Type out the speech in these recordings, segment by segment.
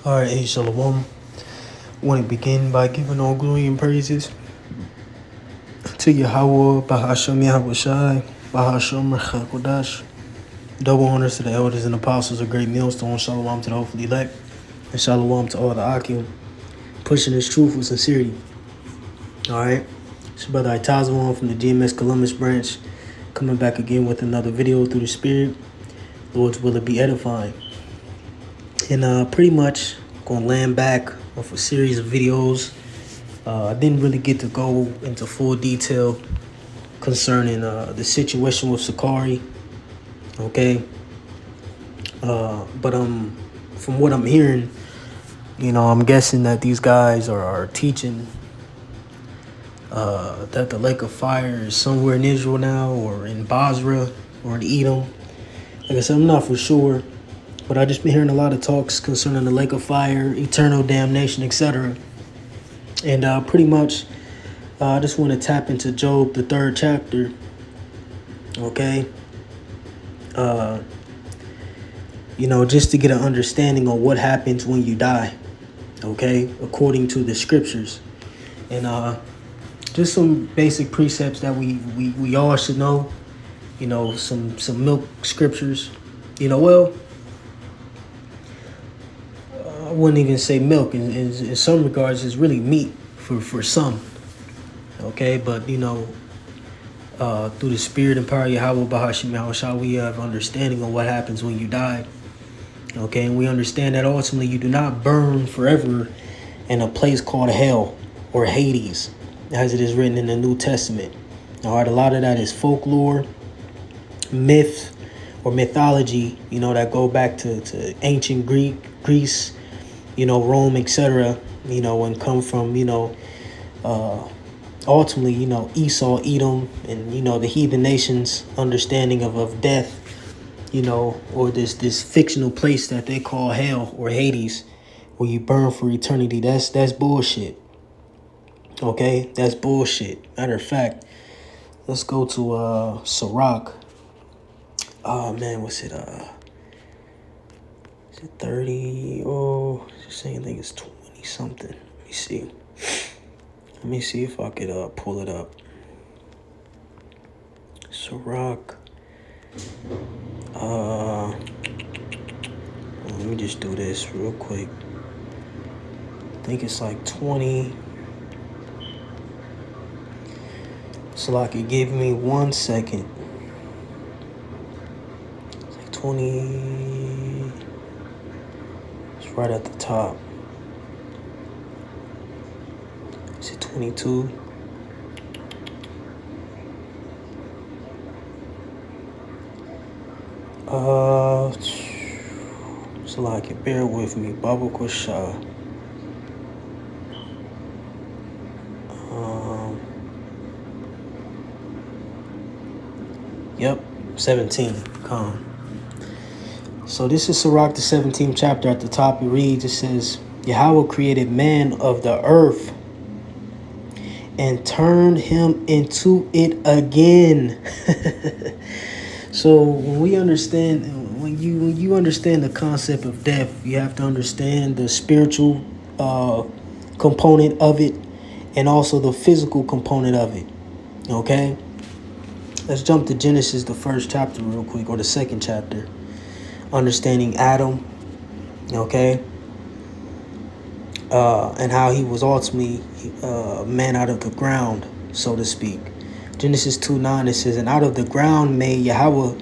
All right, hey, Shalom. Want to begin by giving all glory and praises to Yahweh, Bahashem Yahweh Shai, Bahashem Rechakodash. Double honors to the elders and apostles of Great Millstone. Shalom to the hopefully elect. And Shalom to all the Akim, pushing this truth with sincerity. All right, it's your brother Itazwan from the GMS Columbus branch, coming back again with another video through the Spirit. Lord's will it be edifying. And pretty much going to land back off a series of videos. I didn't really get to go into full detail concerning the situation with Sakari, okay? But from what I'm hearing, I'm guessing that these guys are teaching that the lake of fire is somewhere in Israel now, or in Basra, or in Edom. Like I said, I'm not for sure, but I just been hearing a lot of talks concerning the lake of fire, eternal damnation, etc. And pretty much, I just want to tap into Job, the 3rd chapter, okay? Just to get an understanding on what happens when you die, okay? According to the scriptures. And just some basic precepts that we all should know, some milk scriptures. I wouldn't even say milk. In some regards, it's really meat for some, okay? But, through the spirit and power of Yahweh Bahashim Yahushua, we have understanding on what happens when you die. Okay, and we understand that ultimately you do not burn forever in a place called hell or Hades, as it is written in the New Testament. All right, a lot of that is folklore, myth, or mythology, that go back to ancient Greece, Rome, etc., and come from, ultimately, Esau, Edom, and, the heathen nations' understanding of death, or this fictional place that they call hell or Hades, where you burn for eternity. That's bullshit. Okay? That's bullshit. Matter of fact, let's go to Sirach. Oh, man, what's it? Is it 30? Oh, I think it's 20-something. Let me see if I could pull it up. Sirach. Let me just do this real quick. I think it's like 20. So like it gave me 1 second. It's like 20. It's right at the top. Is it 22? So like it, bear with me. Baba Kusha. Yep, 17. Come. So this is Sirach, the 17th chapter. At the top it reads, it says, Yahweh created man of the earth and turned him into it again. So when we understand, when you understand the concept of death, you have to understand the spiritual component of it and also the physical component of it. Okay? Let's jump to Genesis, the 1st chapter real quick, or the 2nd chapter. Understanding Adam, okay? And how he was ultimately man out of the ground, so to speak. Genesis 2:9, it says, and out of the ground made Yahweh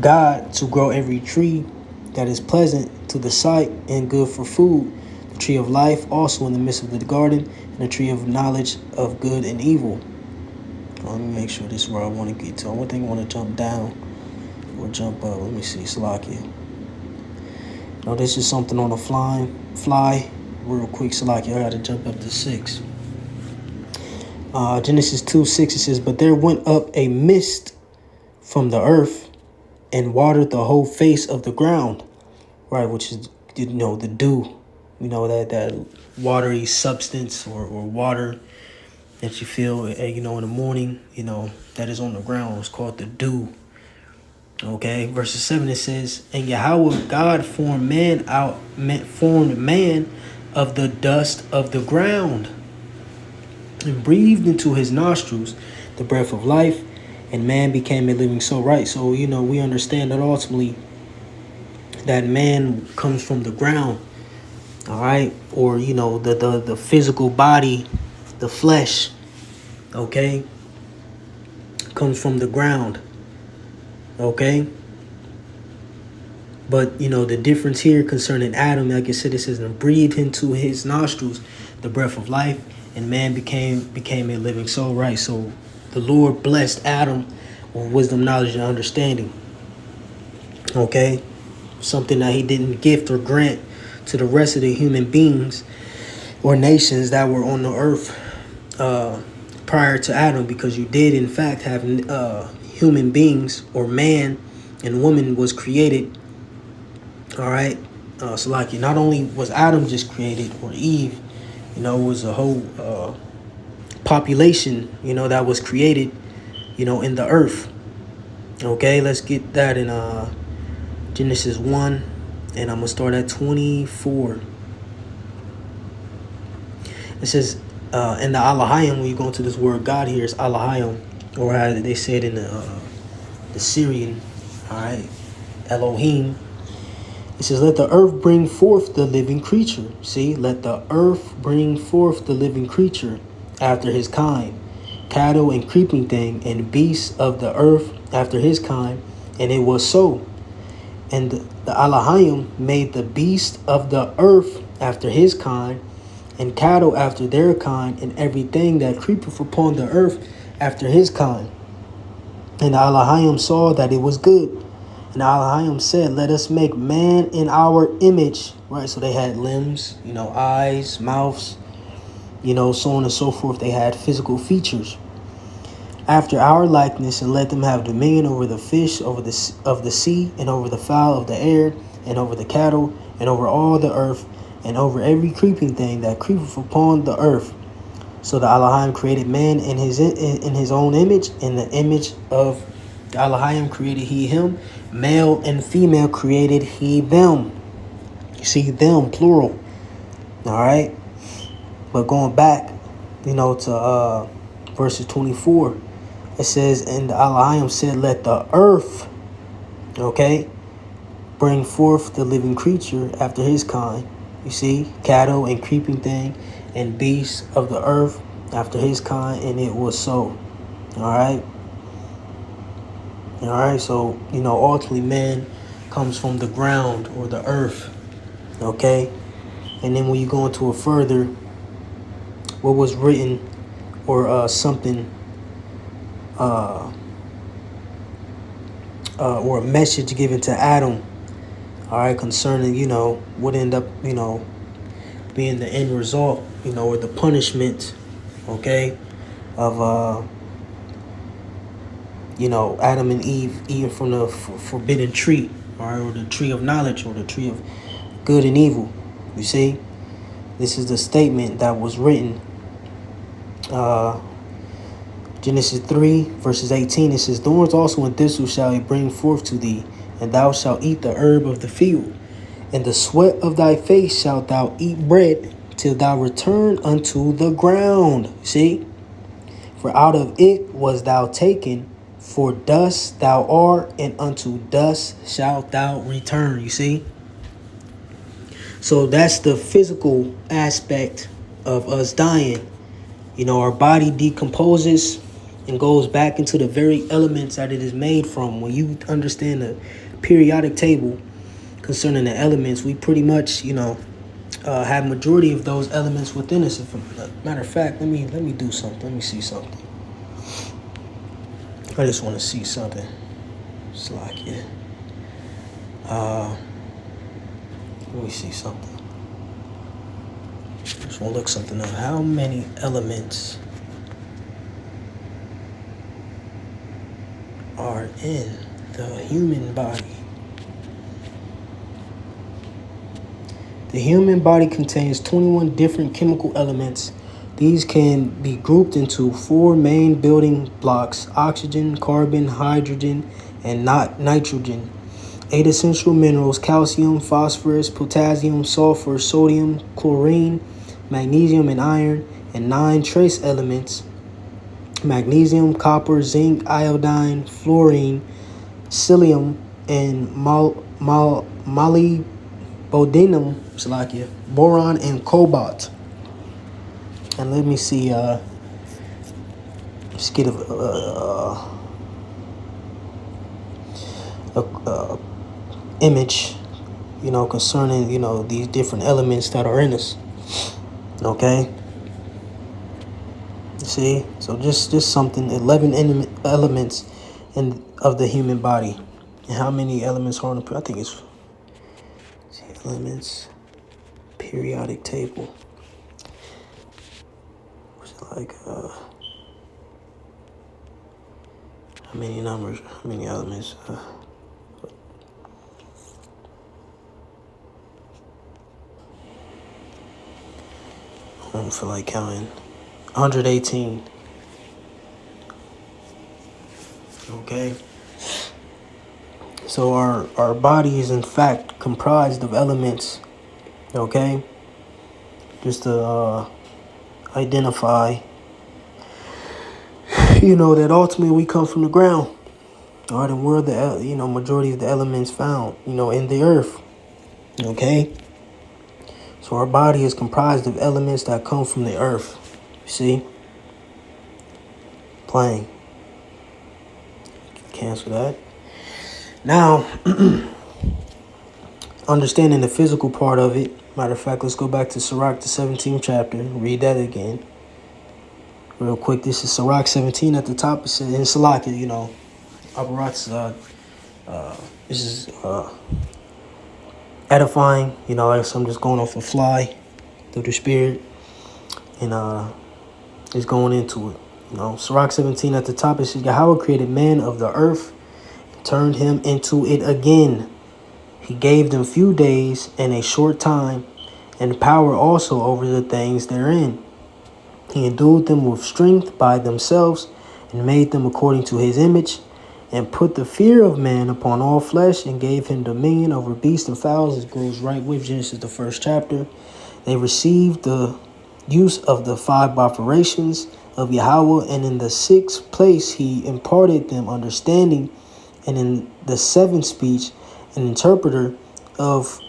God to grow every tree that is pleasant to the sight and good for food, the tree of life also in the midst of the garden, and the tree of knowledge of good and evil. Let me make sure this is where I want to get to. One thing I want to jump down or jump up. Let me see, Salakia. Now this is something on the fly. Real quick, Salakia, I got to jump up to 6. Genesis 2:6, it says, but there went up a mist from the earth and watered the whole face of the ground, right, which is, the dew, that watery substance or water that you feel, in the morning, that is on the ground. It's called the dew. Okay, verses 7 it says, and Yahweh God formed man of the dust of the ground, and breathed into his nostrils the breath of life, and man became a living soul. Right. So, we understand that ultimately that man comes from the ground. All right. Or, the physical body, the flesh, okay, comes from the ground. Okay. But, the difference here concerning Adam, like I said, it says, and breathed into his nostrils the breath of life, and man became a living soul. Right. So the Lord blessed Adam with wisdom, knowledge, and understanding. Okay. Something that he didn't gift or grant to the rest of the human beings or nations that were on the earth prior to Adam, because you did in fact have human beings, or man and woman was created. All right. So like, not only was Adam just created, or Eve, it was a whole population, that was created, in the earth. Okay, let's get that in Genesis 1, and I'm going to start at 24. It says, in the Alahayim, when you go into this word God here, is Alahayim, or how they say it in the Syrian, all right, Elohim. It says, let the earth bring forth the living creature. See, let the earth bring forth the living creature after his kind, cattle and creeping thing, and beasts of the earth after his kind. And it was so. And the Alahayim made the beast of the earth after his kind, and cattle after their kind, and everything that creepeth upon the earth after his kind. And the Alahayim saw that it was good. And Alahayim said, let us make man in our image. Right, so they had limbs, eyes, mouths, so on and so forth. They had physical features. After our likeness, and let them have dominion over the fish of the sea, and over the fowl of the air, and over the cattle, and over all the earth, and over every creeping thing that creepeth upon the earth. So the Alahayim created man in his own image. In the image of the Alahayim created he him. Male and female created he them. You see, them, plural. All right. But going back, to verses 24, it says, and the Alahayim said, let the earth, okay, bring forth the living creature after his kind. You see, cattle and creeping thing, and beasts of the earth after his kind, and it was so. All right. All right. So, ultimately man comes from the ground, or the earth. Okay. And then when you go into it further, what was written, or something, or a message given to Adam, all right, concerning, what end up, being the end result, or the punishment, okay, of, Adam and Eve eating from the forbidden tree, all right, or the tree of knowledge, or the tree of good and evil. You see, this is the statement that was written, Genesis 3, verses 18. It says, thorns also and thistles shall he bring forth to thee, and thou shalt eat the herb of the field. In the sweat of thy face shalt thou eat bread, till thou return unto the ground. See? For out of it was thou taken, for dust thou art, and unto dust shalt thou return. You see? So that's the physical aspect of us dying. Our body decomposes and goes back into the very elements that it is made from. When you understand the periodic table concerning the elements, we pretty much, have majority of those elements within us. Matter of fact, let me do something. Let me see something. I just want to see something. It's like, yeah. Let me see something. Just want to look something up. How many elements are in the human body? The human body contains 21 different chemical elements. These can be grouped into 4 main building blocks: oxygen, carbon, hydrogen, and not nitrogen. 8 essential minerals: calcium, phosphorus, potassium, sulfur, sodium, chlorine, magnesium, and iron, and 9 trace elements: magnesium, copper, zinc, iodine, fluorine, psyllium, and molybdenum, boron, and cobalt. And let me see, just get a image, concerning, these different elements that are in us. Okay. See, so just something. 11 elements of the human body, and how many elements are on the? I think it's elements periodic table. It's like how many numbers? How many elements? I don't feel like counting. 118. Okay. So our body is in fact comprised of elements. Okay. Just to identify, that ultimately we come from the ground. All right, and we're the majority of the elements found, in the earth. Okay. So our body is comprised of elements that come from the earth. See? Playing. Cancel that. Now, understanding the physical part of it. Matter of fact, let's go back to Sirach, the 17th chapter. Read that again. Real quick. This is Sirach 17 at the top. It says, in Salakia, Abarat's, this is edifying. Like I'm just going off a fly through the spirit. And just going into it. Sirach 17 at the top, it says, Yahweh created man of the earth, turned him into it again. He gave them few days and a short time, and power also over the things therein. He endued them with strength by themselves, and made them according to his image, and put the fear of man upon all flesh, and gave him dominion over beasts and fowls. It goes right with Genesis, the 1st chapter. They received the use of the 5 operations of Yahweh, and in the 6th place he imparted them understanding, and in the 7th speech an interpreter of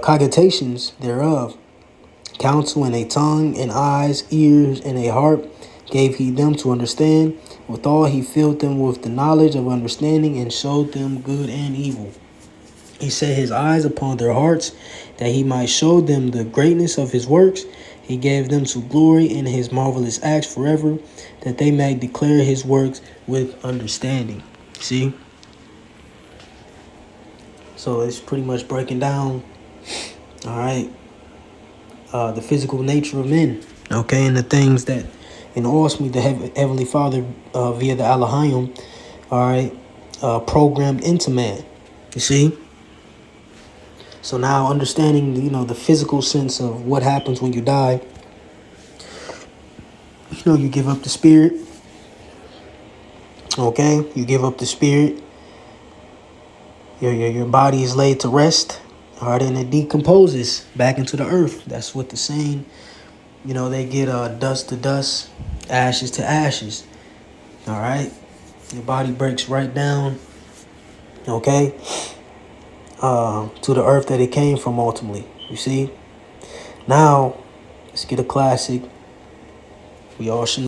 cogitations thereof, counsel and a tongue and eyes, ears and a heart gave he them to understand. Withal he filled them with the knowledge of understanding, and showed them good and evil. He set his eyes upon their hearts, that he might show them the greatness of his works. He gave them to glory in his marvelous acts forever, that they may declare his works with understanding. See? So it's pretty much breaking down, all right, the physical nature of men, okay, and the things that, ultimately the Heavenly Father, via the Elohim, all right, programmed into man. You see? So now understanding, the physical sense of what happens when you die, you give up the spirit. Okay? You give up the spirit. Your body is laid to rest. All right, and it decomposes back into the earth. That's what the saying, they get dust to dust, ashes to ashes. All right? Your body breaks right down, okay, to the earth that it came from ultimately. You see? Now, let's get a classic. We all should